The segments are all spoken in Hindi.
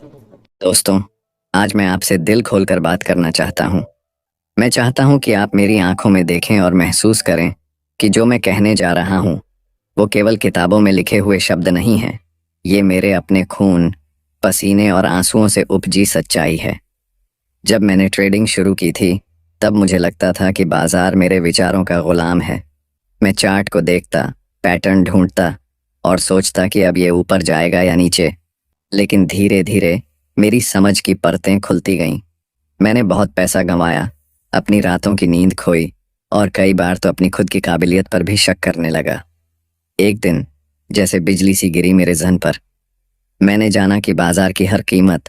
दोस्तों, आज मैं आपसे दिल खोलकर बात करना चाहता हूँ। मैं चाहता हूँ कि आप मेरी आंखों में देखें और महसूस करें कि जो मैं कहने जा रहा हूँ, वो केवल किताबों में लिखे हुए शब्द नहीं हैं। ये मेरे अपने खून, पसीने और आंसुओं से उपजी सच्चाई है। जब मैंने ट्रेडिंग शुरू की थी, तब मुझे लगता था कि बाजार मेरे विचारों का गुलाम है। मैं चार्ट को देखता, पैटर्न ढूंढता और सोचता कि अब ये ऊपर जाएगा या नीचे। लेकिन धीरे धीरे मेरी समझ की परतें खुलती गईं। मैंने बहुत पैसा गंवाया, अपनी रातों की नींद खोई और कई बार तो अपनी खुद की काबिलियत पर भी शक करने लगा। एक दिन जैसे बिजली सी गिरी मेरे जहन पर। मैंने जाना कि बाजार की हर कीमत,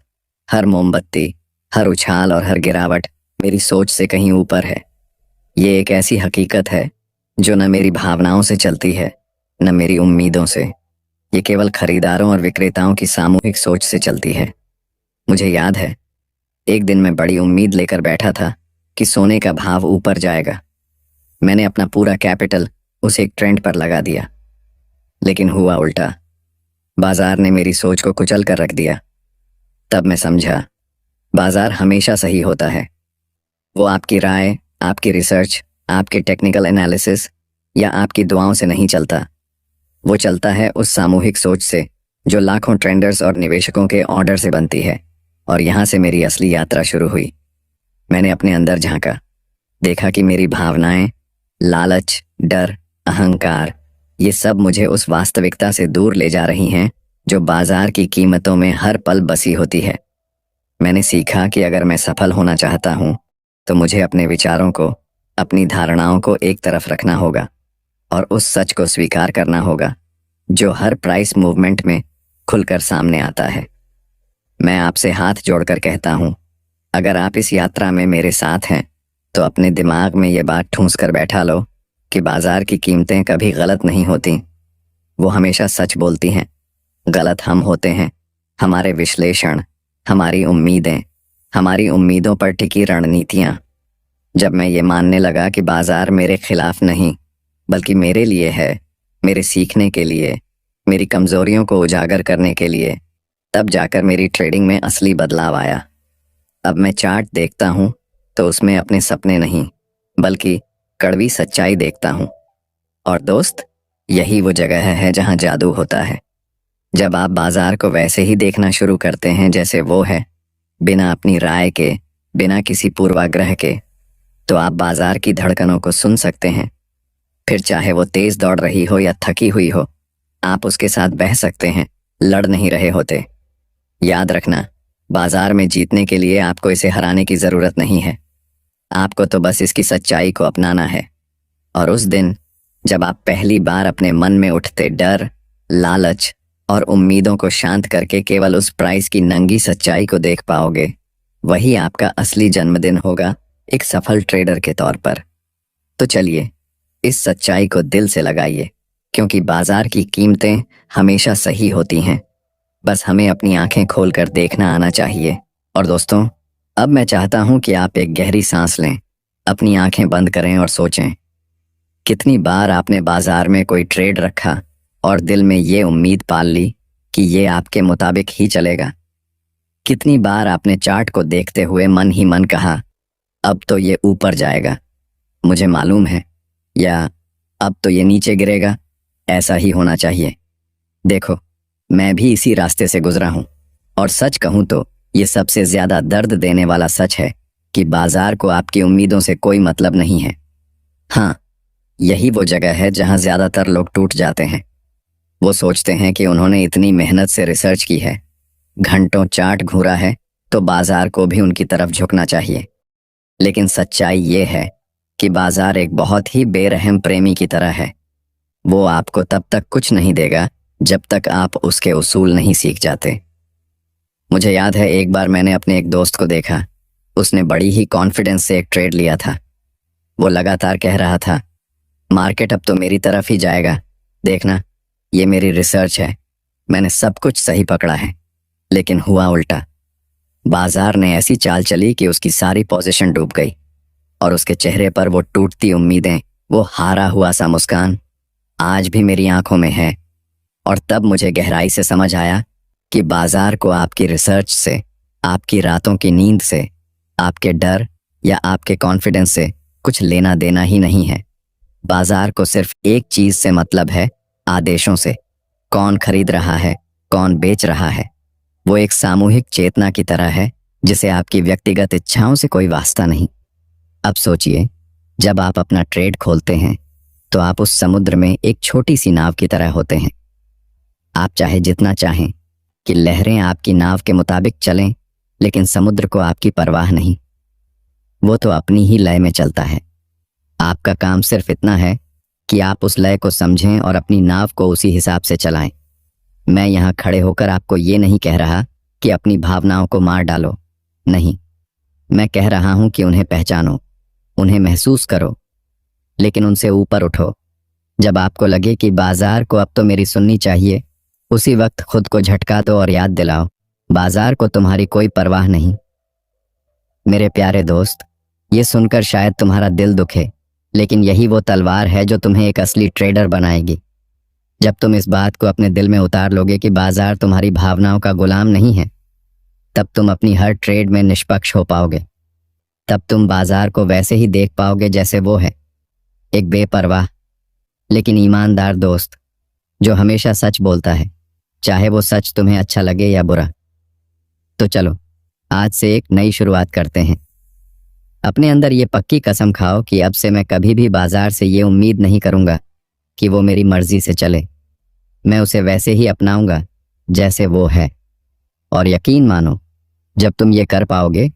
हर मोमबत्ती, हर उछाल और हर गिरावट मेरी सोच से कहीं ऊपर है। ये एक ऐसी हकीकत है जो न मेरी भावनाओं से चलती है, न मेरी उम्मीदों से। ये केवल खरीदारों और विक्रेताओं की सामूहिक सोच से चलती है। मुझे याद है, एक दिन मैं बड़ी उम्मीद लेकर बैठा था कि सोने का भाव ऊपर जाएगा। मैंने अपना पूरा कैपिटल उस एक ट्रेंड पर लगा दिया। लेकिन हुआ उल्टा। बाजार ने मेरी सोच को कुचल कर रख दिया। तब मैं समझा, बाजार हमेशा सही होता है। वो आपकी राय, आपकी रिसर्च, आपके टेक्निकल एनालिसिस या आपकी दुआओं से नहीं चलता। वो चलता है उस सामूहिक सोच से जो लाखों ट्रेंडर्स और निवेशकों के ऑर्डर से बनती है। और यहाँ से मेरी असली यात्रा शुरू हुई। मैंने अपने अंदर झांका, देखा कि मेरी भावनाएं, लालच, डर, अहंकार, ये सब मुझे उस वास्तविकता से दूर ले जा रही हैं जो बाजार की कीमतों में हर पल बसी होती है। मैंने सीखा कि अगर मैं सफल होना चाहता हूँ तो मुझे अपने विचारों को, अपनी धारणाओं को एक तरफ रखना होगा और उस सच को स्वीकार करना होगा जो हर प्राइस मूवमेंट में खुलकर सामने आता है। मैं आपसे हाथ जोड़कर कहता हूँ, अगर आप इस यात्रा में मेरे साथ हैं तो अपने दिमाग में ये बात ठूंस कर बैठा लो कि बाजार की कीमतें कभी गलत नहीं होती। वो हमेशा सच बोलती हैं। गलत हम होते हैं, हमारे विश्लेषण, हमारी उम्मीदें, हमारी उम्मीदों पर टिकी रणनीतियाँ। जब मैं ये मानने लगा कि बाजार मेरे खिलाफ नहीं बल्कि मेरे लिए है, मेरे सीखने के लिए, मेरी कमजोरियों को उजागर करने के लिए, तब जाकर मेरी ट्रेडिंग में असली बदलाव आया। अब मैं चार्ट देखता हूँ तो उसमें अपने सपने नहीं बल्कि कड़वी सच्चाई देखता हूँ। और दोस्त, यही वो जगह है जहाँ जादू होता है। जब आप बाजार को वैसे ही देखना शुरू करते हैं जैसे वो है, बिना अपनी राय के, बिना किसी पूर्वाग्रह के, तो आप बाजार की धड़कनों को सुन सकते हैं। फिर चाहे वो तेज दौड़ रही हो या थकी हुई हो, आप उसके साथ बह सकते हैं, लड़ नहीं रहे होते। याद रखना, बाजार में जीतने के लिए आपको इसे हराने की जरूरत नहीं है। आपको तो बस इसकी सच्चाई को अपनाना है। और उस दिन जब आप पहली बार अपने मन में उठते डर, लालच और उम्मीदों को शांत करके केवल उस प्राइस की नंगी सच्चाई को देख पाओगे, वही आपका असली जन्मदिन होगा एक सफल ट्रेडर के तौर पर। तो चलिए, इस सच्चाई को दिल से लगाइए, क्योंकि बाजार की कीमतें हमेशा सही होती हैं। बस हमें अपनी आंखें खोलकर देखना आना चाहिए। और दोस्तों, अब मैं चाहता हूं कि आप एक गहरी सांस लें, अपनी आंखें बंद करें और सोचें, कितनी बार आपने बाजार में कोई ट्रेड रखा और दिल में ये उम्मीद पाल ली कि ये आपके मुताबिक ही चलेगा। कितनी बार आपने चार्ट को देखते हुए मन ही मन कहा, अब तो ये ऊपर जाएगा, मुझे मालूम है, या अब तो ये नीचे गिरेगा, ऐसा ही होना चाहिए। देखो, मैं भी इसी रास्ते से गुजरा हूं और सच कहूं तो ये सबसे ज्यादा दर्द देने वाला सच है कि बाजार को आपकी उम्मीदों से कोई मतलब नहीं है। हाँ, यही वो जगह है जहां ज्यादातर लोग टूट जाते हैं। वो सोचते हैं कि उन्होंने इतनी मेहनत से रिसर्च की है, घंटों चार्ट घूरा है, तो बाजार को भी उनकी तरफ झुकना चाहिए। लेकिन सच्चाई ये है कि बाजार एक बहुत ही बेरहम प्रेमी की तरह है। वो आपको तब तक कुछ नहीं देगा जब तक आप उसके उसूल नहीं सीख जाते। मुझे याद है, एक बार मैंने अपने एक दोस्त को देखा। उसने बड़ी ही कॉन्फिडेंस से एक ट्रेड लिया था। वो लगातार कह रहा था, मार्केट अब तो मेरी तरफ ही जाएगा, देखना, ये मेरी रिसर्च है, मैंने सब कुछ सही पकड़ा है। लेकिन हुआ उल्टा। बाजार ने ऐसी चाल चली कि उसकी सारी पोजीशन डूब गई और उसके चेहरे पर वो टूटती उम्मीदें, वो हारा हुआ सा मुस्कान आज भी मेरी आंखों में है। और तब मुझे गहराई से समझ आया कि बाजार को आपकी रिसर्च से, आपकी रातों की नींद से, आपके डर या आपके कॉन्फिडेंस से कुछ लेना देना ही नहीं है। बाजार को सिर्फ एक चीज से मतलब है, आदेशों से। कौन खरीद रहा है, कौन बेच रहा है, वो एक सामूहिक चेतना की तरह है जिसे आपकी व्यक्तिगत इच्छाओं से कोई वास्ता नहीं। अब सोचिए, जब आप अपना ट्रेड खोलते हैं तो आप उस समुद्र में एक छोटी सी नाव की तरह होते हैं। आप चाहे जितना चाहें कि लहरें आपकी नाव के मुताबिक चलें, लेकिन समुद्र को आपकी परवाह नहीं। वो तो अपनी ही लय में चलता है। आपका काम सिर्फ इतना है कि आप उस लय को समझें और अपनी नाव को उसी हिसाब से चलाएं। मैं यहाँ खड़े होकर आपको ये नहीं कह रहा कि अपनी भावनाओं को मार डालो, नहीं। मैं कह रहा हूं कि उन्हें पहचानो, उन्हें महसूस करो, लेकिन उनसे ऊपर उठो। जब आपको लगे कि बाजार को अब तो मेरी सुननी चाहिए, उसी वक्त खुद को झटका दो और याद दिलाओ, बाजार को तुम्हारी कोई परवाह नहीं। मेरे प्यारे दोस्त, ये सुनकर शायद तुम्हारा दिल दुखे, लेकिन यही वो तलवार है जो तुम्हें एक असली ट्रेडर बनाएगी। जब तुम इस बात को अपने दिल में उतार लोगे कि बाजार तुम्हारी भावनाओं का गुलाम नहीं है, तब तुम अपनी हर ट्रेड में निष्पक्ष हो पाओगे। तब तुम बाजार को वैसे ही देख पाओगे जैसे वो है, एक बेपरवाह लेकिन ईमानदार दोस्त जो हमेशा सच बोलता है, चाहे वो सच तुम्हें अच्छा लगे या बुरा। तो चलो आज से एक नई शुरुआत करते हैं। अपने अंदर ये पक्की कसम खाओ कि अब से मैं कभी भी बाजार से ये उम्मीद नहीं करूंगा कि वो मेरी मर्जी से चले। मैं उसे वैसे ही अपनाऊंगा जैसे वो है। और यकीन मानो, जब तुम ये कर पाओगे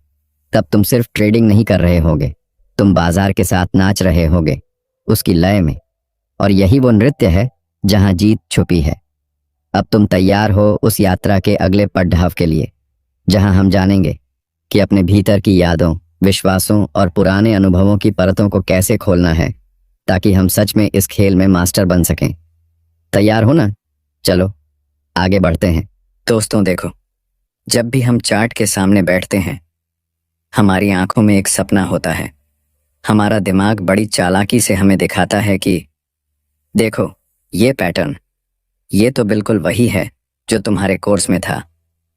तब तुम सिर्फ ट्रेडिंग नहीं कर रहे होगे, तुम बाजार के साथ नाच रहे होगे, उसकी लय में। और यही वो नृत्य है जहां जीत छुपी है। अब तुम तैयार हो उस यात्रा के अगले पड़ाव के लिए, जहां हम जानेंगे कि अपने भीतर की यादों, विश्वासों और पुराने अनुभवों की परतों को कैसे खोलना है, ताकि हम सच में इस खेल में मास्टर बन सकें। तैयार हो ना? चलो आगे बढ़ते हैं। दोस्तों देखो, जब भी हम चार्ट के सामने बैठते हैं, हमारी आंखों में एक सपना होता है। हमारा दिमाग बड़ी चालाकी से हमें दिखाता है कि देखो, ये पैटर्न, ये तो बिल्कुल वही है जो तुम्हारे कोर्स में था,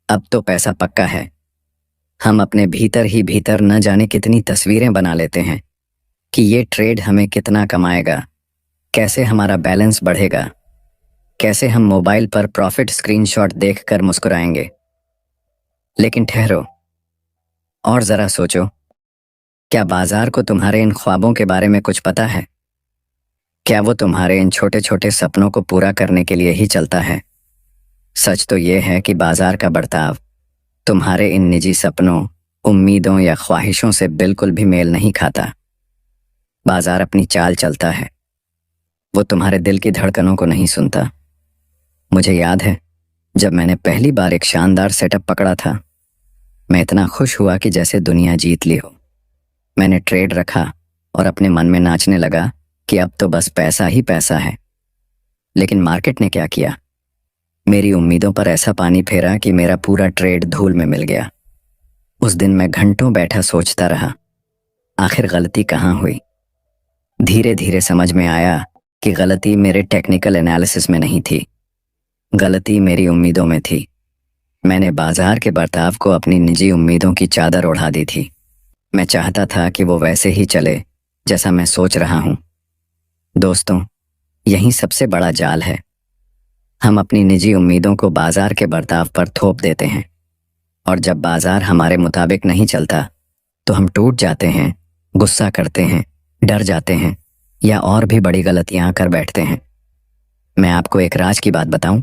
अब तो पैसा पक्का है। हम अपने भीतर ही भीतर न जाने कितनी तस्वीरें बना लेते हैं कि ये ट्रेड हमें कितना कमाएगा, कैसे हमारा बैलेंस बढ़ेगा, कैसे हम मोबाइल पर प्रॉफिट स्क्रीनशॉट देखकर मुस्कुराएंगे। लेकिन ठहरो और जरा सोचो, क्या बाजार को तुम्हारे इन ख्वाबों के बारे में कुछ पता है? क्या वो तुम्हारे इन छोटे छोटे सपनों को पूरा करने के लिए ही चलता है? सच तो ये है कि बाजार का बर्ताव तुम्हारे इन निजी सपनों, उम्मीदों या ख्वाहिशों से बिल्कुल भी मेल नहीं खाता। बाजार अपनी चाल चलता है, वो तुम्हारे दिल की धड़कनों को नहीं सुनता। मुझे याद है, जब मैंने पहली बार एक शानदार सेटअप पकड़ा था, मैं इतना खुश हुआ कि जैसे दुनिया जीत ली हो। मैंने ट्रेड रखा और अपने मन में नाचने लगा कि अब तो बस पैसा ही पैसा है। लेकिन मार्केट ने क्या किया? मेरी उम्मीदों पर ऐसा पानी फेरा कि मेरा पूरा ट्रेड धूल में मिल गया। उस दिन मैं घंटों बैठा सोचता रहा, आखिर गलती कहाँ हुई। धीरे धीरे समझ में आया कि गलती मेरे टेक्निकल एनालिसिस में नहीं थी, गलती मेरी उम्मीदों में थी। मैंने बाजार के बर्ताव को अपनी निजी उम्मीदों की चादर ओढ़ा दी थी। मैं चाहता था कि वो वैसे ही चले जैसा मैं सोच रहा हूं। दोस्तों, यही सबसे बड़ा जाल है। हम अपनी निजी उम्मीदों को बाजार के बर्ताव पर थोप देते हैं, और जब बाजार हमारे मुताबिक नहीं चलता तो हम टूट जाते हैं, गुस्सा करते हैं, डर जाते हैं या और भी बड़ी गलतियां कर बैठते हैं। मैं आपको एक राज की बात बताऊं,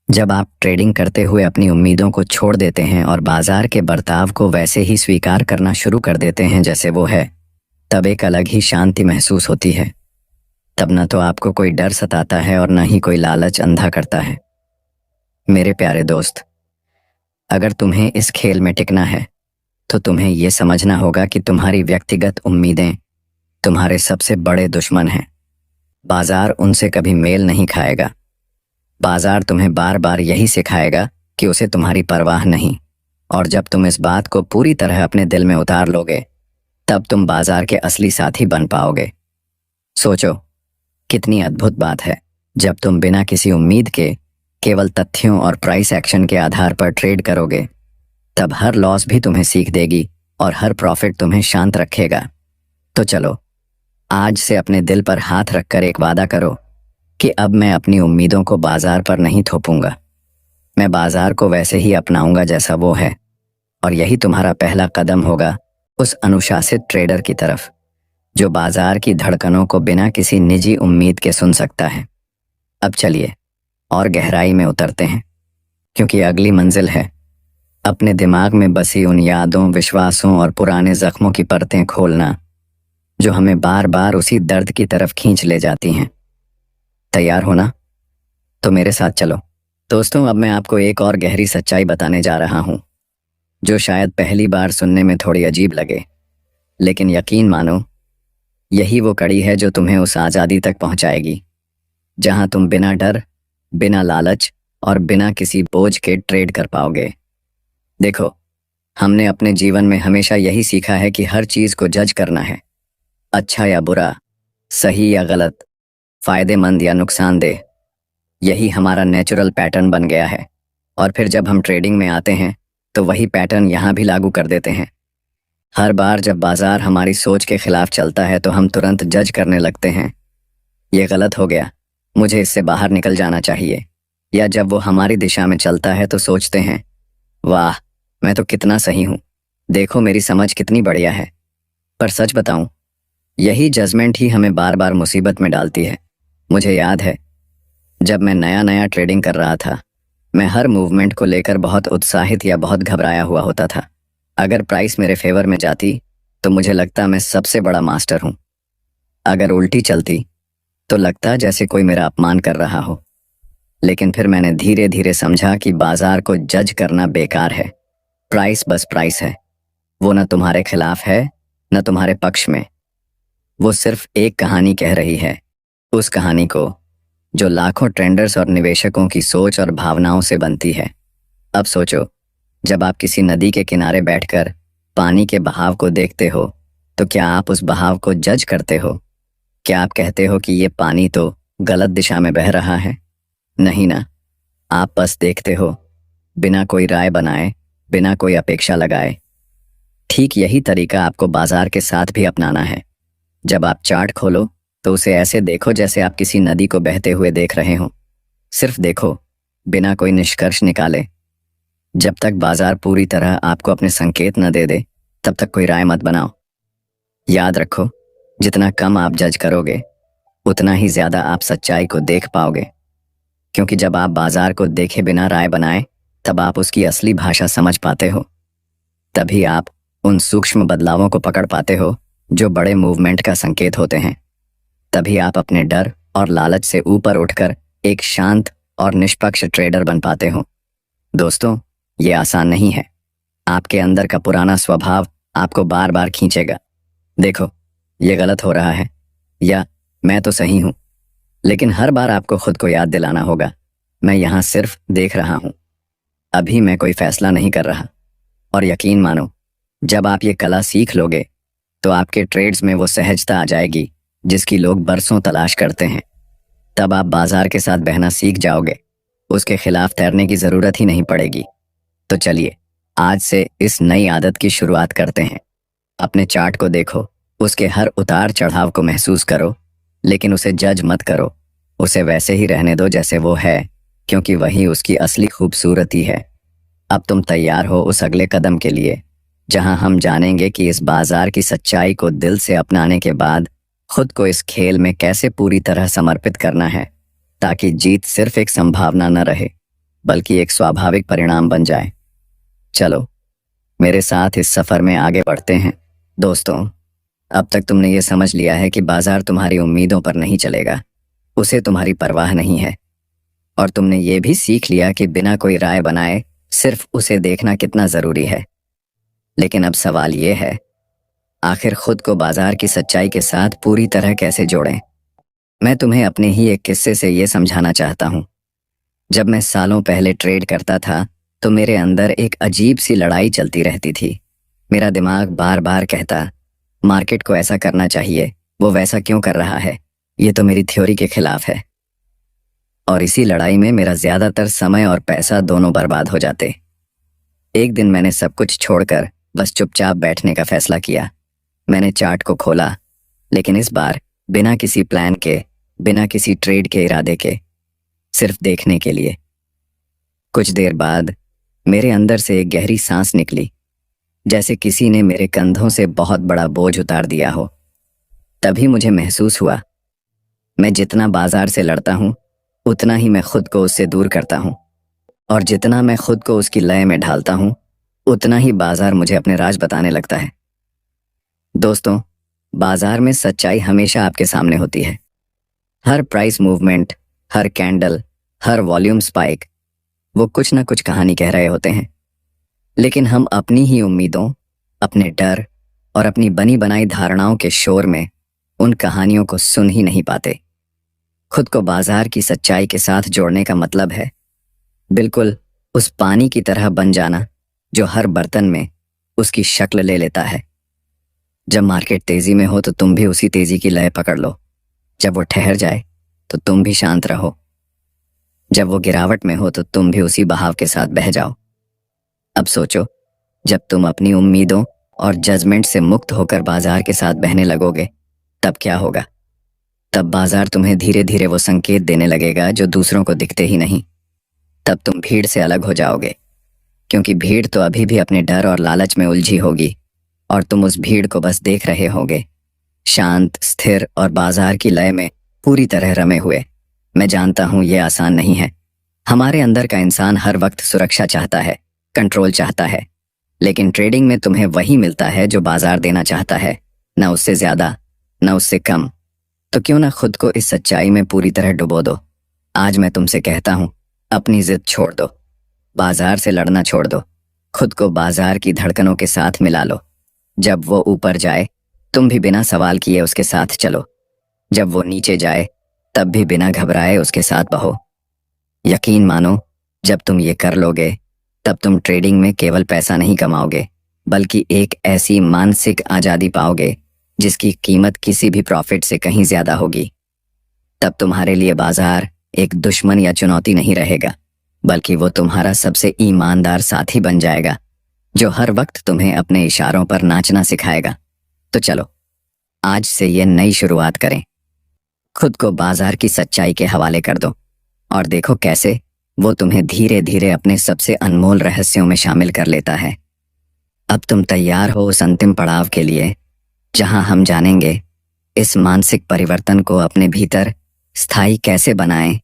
जब आप ट्रेडिंग करते हुए अपनी उम्मीदों को छोड़ देते हैं और बाजार के बर्ताव को वैसे ही स्वीकार करना शुरू कर देते हैं जैसे वो है, तब एक अलग ही शांति महसूस होती है। तब न तो आपको कोई डर सताता है और न ही कोई लालच अंधा करता है। मेरे प्यारे दोस्त, अगर तुम्हें इस खेल में टिकना है तो तुम्हें यह समझना होगा कि तुम्हारी व्यक्तिगत उम्मीदें तुम्हारे सबसे बड़े दुश्मन हैं। बाजार उनसे कभी मेल नहीं खाएगा। बाजार तुम्हें बार बार यही सिखाएगा कि उसे तुम्हारी परवाह नहीं, और जब तुम इस बात को पूरी तरह अपने दिल में उतार लोगे, तब तुम बाजार के असली साथी बन पाओगे। सोचो, कितनी अद्भुत बात है जब तुम बिना किसी उम्मीद के केवल तथ्यों और प्राइस एक्शन के आधार पर ट्रेड करोगे, तब हर लॉस भी तुम्हें सीख देगी और हर प्रॉफिट तुम्हें शांत रखेगा। तो चलो, आज से अपने दिल पर हाथ रखकर एक वादा करो कि अब मैं अपनी उम्मीदों को बाजार पर नहीं थोपूंगा। मैं बाजार को वैसे ही अपनाऊंगा जैसा वो है, और यही तुम्हारा पहला कदम होगा उस अनुशासित ट्रेडर की तरफ जो बाजार की धड़कनों को बिना किसी निजी उम्मीद के सुन सकता है। अब चलिए और गहराई में उतरते हैं, क्योंकि अगली मंजिल है अपने दिमाग में बसी उन यादों, विश्वासों और पुराने जख्मों की परतें खोलना जो हमें बार बार उसी दर्द की तरफ खींच ले जाती हैं। तैयार हो ना? तो मेरे साथ चलो। दोस्तों, अब मैं आपको एक और गहरी सच्चाई बताने जा रहा हूं, जो शायद पहली बार सुनने में थोड़ी अजीब लगे, लेकिन यकीन मानो, यही वो कड़ी है जो तुम्हें उस आज़ादी तक पहुंचाएगी जहां तुम बिना डर, बिना लालच और बिना किसी बोझ के ट्रेड कर पाओगे। देखो, हमने अपने जीवन में हमेशा यही सीखा है कि हर चीज को जज करना है, अच्छा या बुरा, सही या गलत, फायदेमंद या नुकसानदेह। यही हमारा नेचुरल पैटर्न बन गया है, और फिर जब हम ट्रेडिंग में आते हैं तो वही पैटर्न यहाँ भी लागू कर देते हैं। हर बार जब बाजार हमारी सोच के खिलाफ चलता है तो हम तुरंत जज करने लगते हैं, ये गलत हो गया, मुझे इससे बाहर निकल जाना चाहिए। या जब वो हमारी दिशा में चलता है तो सोचते हैं, वाह, मैं तो कितना सही हूँ, देखो मेरी समझ कितनी बढ़िया है। पर सच बताऊं, यही जजमेंट ही हमें बार बार मुसीबत में डालती है। मुझे याद है, जब मैं नया नया ट्रेडिंग कर रहा था, मैं हर मूवमेंट को लेकर बहुत उत्साहित या बहुत घबराया हुआ होता था। अगर प्राइस मेरे फेवर में जाती तो मुझे लगता मैं सबसे बड़ा मास्टर हूँ। अगर उल्टी चलती तो लगता जैसे कोई मेरा अपमान कर रहा हो। लेकिन फिर मैंने धीरे धीरे समझा कि बाजार को जज करना बेकार है। प्राइस बस प्राइस है, वो न तुम्हारे खिलाफ है न तुम्हारे पक्ष में। वो सिर्फ एक कहानी कह रही है, उस कहानी को जो लाखों ट्रेडर्स और निवेशकों की सोच और भावनाओं से बनती है। अब सोचो, जब आप किसी नदी के किनारे बैठकर पानी के बहाव को देखते हो तो क्या आप उस बहाव को जज करते हो? क्या आप कहते हो कि ये पानी तो गलत दिशा में बह रहा है? नहीं ना, आप बस देखते हो, बिना कोई राय बनाए, बिना कोई अपेक्षा लगाए। ठीक यही तरीका आपको बाजार के साथ भी अपनाना है। जब आप चार्ट खोलो तो उसे ऐसे देखो जैसे आप किसी नदी को बहते हुए देख रहे हो। सिर्फ देखो, बिना कोई निष्कर्ष निकाले। जब तक बाजार पूरी तरह आपको अपने संकेत न दे दे, तब तक कोई राय मत बनाओ। याद रखो, जितना कम आप जज करोगे, उतना ही ज्यादा आप सच्चाई को देख पाओगे। क्योंकि जब आप बाजार को देखे बिना राय बनाए, तब आप उसकी असली भाषा समझ पाते हो। तभी आप उन सूक्ष्म बदलावों को पकड़ पाते हो जो बड़े मूवमेंट का संकेत होते हैं। तभी आप अपने डर और लालच से ऊपर उठकर एक शांत और निष्पक्ष ट्रेडर बन पाते हो। दोस्तों, ये आसान नहीं है। आपके अंदर का पुराना स्वभाव आपको बार बार खींचेगा। देखो, ये गलत हो रहा है, या मैं तो सही हूं। लेकिन हर बार आपको खुद को याद दिलाना होगा, मैं यहां सिर्फ देख रहा हूं, अभी मैं कोई फैसला नहीं कर रहा। और यकीन मानो, जब आप ये कला सीख लोगे तो आपके ट्रेड्स में वो सहजता आ जाएगी जिसकी लोग बरसों तलाश करते हैं। तब आप बाजार के साथ बहना सीख जाओगे, उसके खिलाफ तैरने की जरूरत ही नहीं पड़ेगी। तो चलिए, आज से इस नई आदत की शुरुआत करते हैं। अपने चार्ट को देखो, उसके हर उतार चढ़ाव को महसूस करो, लेकिन उसे जज मत करो। उसे वैसे ही रहने दो जैसे वो है, क्योंकि वही उसकी असली खूबसूरती है। अब तुम तैयार हो उस अगले कदम के लिए, जहां हम जानेंगे कि इस बाजार की सच्चाई को दिल से अपनाने के बाद खुद को इस खेल में कैसे पूरी तरह समर्पित करना है, ताकि जीत सिर्फ एक संभावना न रहे, बल्कि एक स्वाभाविक परिणाम बन जाए। चलो, मेरे साथ इस सफर में आगे बढ़ते हैं। दोस्तों, अब तक तुमने ये समझ लिया है कि बाजार तुम्हारी उम्मीदों पर नहीं चलेगा, उसे तुम्हारी परवाह नहीं है। और तुमने ये भी सीख लिया कि बिना कोई राय बनाए सिर्फ उसे देखना कितना जरूरी है। लेकिन अब सवाल ये है, आखिर खुद को बाजार की सच्चाई के साथ पूरी तरह कैसे जोड़ें? मैं तुम्हें अपने ही एक किस्से से ये समझाना चाहता हूँ। जब मैं सालों पहले ट्रेड करता था तो मेरे अंदर एक अजीब सी लड़ाई चलती रहती थी। मेरा दिमाग बार बार कहता, मार्केट को ऐसा करना चाहिए, वो वैसा क्यों कर रहा है, ये तो मेरी थ्योरी के खिलाफ है। और इसी लड़ाई में मेरा ज्यादातर समय और पैसा दोनों बर्बाद हो जाते। एक दिन मैंने सब कुछ छोड़कर बस चुपचाप बैठने का फैसला किया। मैंने चार्ट को खोला, लेकिन इस बार बिना किसी प्लान के, बिना किसी ट्रेड के इरादे के, सिर्फ देखने के लिए। कुछ देर बाद मेरे अंदर से एक गहरी सांस निकली, जैसे किसी ने मेरे कंधों से बहुत बड़ा बोझ उतार दिया हो। तभी मुझे महसूस हुआ, मैं जितना बाजार से लड़ता हूं उतना ही मैं खुद को उससे दूर करता हूं, और जितना मैं खुद को उसकी लय में ढालता हूं उतना ही बाजार मुझे अपने राज बताने लगता है। दोस्तों, बाजार में सच्चाई हमेशा आपके सामने होती है। हर प्राइस मूवमेंट, हर कैंडल, हर वॉल्यूम स्पाइक, वो कुछ ना कुछ कहानी कह रहे होते हैं। लेकिन हम अपनी ही उम्मीदों, अपने डर और अपनी बनी बनाई धारणाओं के शोर में उन कहानियों को सुन ही नहीं पाते। खुद को बाजार की सच्चाई के साथ जोड़ने का मतलब है बिल्कुल उस पानी की तरह बन जाना जो हर बर्तन में उसकी शक्ल ले लेता है। जब मार्केट तेजी में हो तो तुम भी उसी तेजी की लय पकड़ लो। जब वो ठहर जाए तो तुम भी शांत रहो। जब वो गिरावट में हो तो तुम भी उसी बहाव के साथ बह जाओ। अब सोचो, जब तुम अपनी उम्मीदों और जजमेंट से मुक्त होकर बाजार के साथ बहने लगोगे तब क्या होगा? तब बाजार तुम्हें धीरे धीरे वो संकेत देने लगेगा जो दूसरों को दिखते ही नहीं। तब तुम भीड़ से अलग हो जाओगे, क्योंकि भीड़ तो अभी भी अपने डर और लालच में उलझी होगी और तुम उस भीड़ को बस देख रहे होगे, शांत, स्थिर और बाजार की लय में पूरी तरह रमे हुए। मैं जानता हूं ये आसान नहीं है। हमारे अंदर का इंसान हर वक्त सुरक्षा चाहता है, कंट्रोल चाहता है, लेकिन ट्रेडिंग में तुम्हें वही मिलता है जो बाजार देना चाहता है, न उससे ज्यादा, न उससे कम। तो क्यों ना खुद को इस सच्चाई में पूरी तरह डुबो दो। आज मैं तुमसे कहता हूं, अपनी जिद छोड़ दो, बाजार से लड़ना छोड़ दो, खुद को बाजार की धड़कनों के साथ मिला लो। जब वो ऊपर जाए तुम भी बिना सवाल किए उसके साथ चलो। जब वो नीचे जाए तब भी बिना घबराए उसके साथ बहो। यकीन मानो, जब तुम ये कर लोगे तब तुम ट्रेडिंग में केवल पैसा नहीं कमाओगे, बल्कि एक ऐसी मानसिक आज़ादी पाओगे जिसकी कीमत किसी भी प्रॉफिट से कहीं ज्यादा होगी। तब तुम्हारे लिए बाजार एक दुश्मन या चुनौती नहीं रहेगा, बल्कि वो तुम्हारा सबसे ईमानदार साथी बन जाएगा, जो हर वक्त तुम्हें अपने इशारों पर नाचना सिखाएगा। तो चलो, आज से ये नई शुरुआत करें। खुद को बाजार की सच्चाई के हवाले कर दो और देखो कैसे वो तुम्हें धीरे धीरे अपने सबसे अनमोल रहस्यों में शामिल कर लेता है। अब तुम तैयार हो उस अंतिम पड़ाव के लिए, जहां हम जानेंगे इस मानसिक परिवर्तन को अपने भीतर स्थायी कैसे बनाएं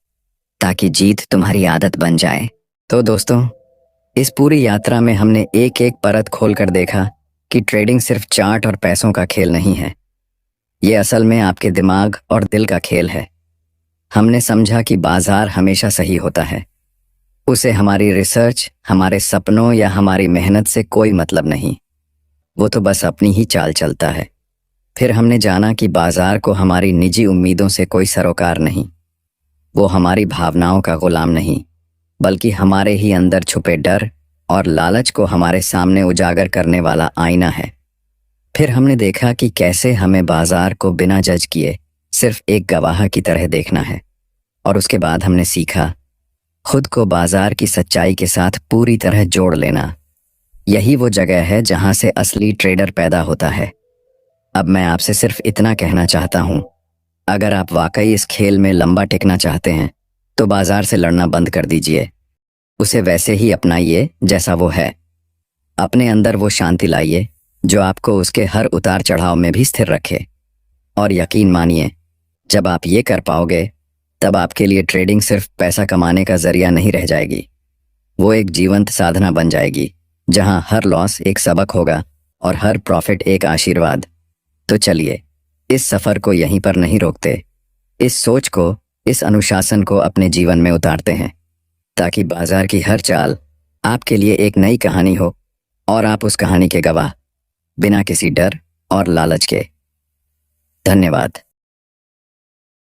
ताकि जीत तुम्हारी आदत बन जाए। तो दोस्तों, इस पूरी यात्रा में हमने एक एक परत खोलकर देखा कि ट्रेडिंग सिर्फ चार्ट और पैसों का खेल नहीं है। ये असल में आपके दिमाग और दिल का खेल है। हमने समझा कि बाजार हमेशा सही होता है, उसे हमारी रिसर्च, हमारे सपनों या हमारी मेहनत से कोई मतलब नहीं, वो तो बस अपनी ही चाल चलता है। फिर हमने जाना कि बाजार को हमारी निजी उम्मीदों से कोई सरोकार नहीं, वो हमारी भावनाओं का गुलाम नहीं, बल्कि हमारे ही अंदर छुपे डर और लालच को हमारे सामने उजागर करने वाला आईना है। फिर हमने देखा कि कैसे हमें बाजार को बिना जज किए सिर्फ एक गवाह की तरह देखना है। और उसके बाद हमने सीखा खुद को बाजार की सच्चाई के साथ पूरी तरह जोड़ लेना। यही वो जगह है जहां से असली ट्रेडर पैदा होता है। अब मैं आपसे सिर्फ इतना कहना चाहता हूं, अगर आप वाकई इस खेल में लंबा टिकना चाहते हैं तो बाजार से लड़ना बंद कर दीजिए। उसे वैसे ही अपनाइए जैसा वो है। अपने अंदर वो शांति लाइए जो आपको उसके हर उतार चढ़ाव में भी स्थिर रखे। और यकीन मानिए, जब आप ये कर पाओगे तब आपके लिए ट्रेडिंग सिर्फ पैसा कमाने का जरिया नहीं रह जाएगी, वो एक जीवंत साधना बन जाएगी जहां हर लॉस एक सबक होगा और हर प्रॉफिट एक आशीर्वाद। तो चलिए, इस सफर को यहीं पर नहीं रोकते, इस सोच को, इस अनुशासन को अपने जीवन में उतारते हैं, ताकि बाजार की हर चाल आपके लिए एक नई कहानी हो और आप उस कहानी के गवाह, बिना किसी डर और लालच के। धन्यवाद।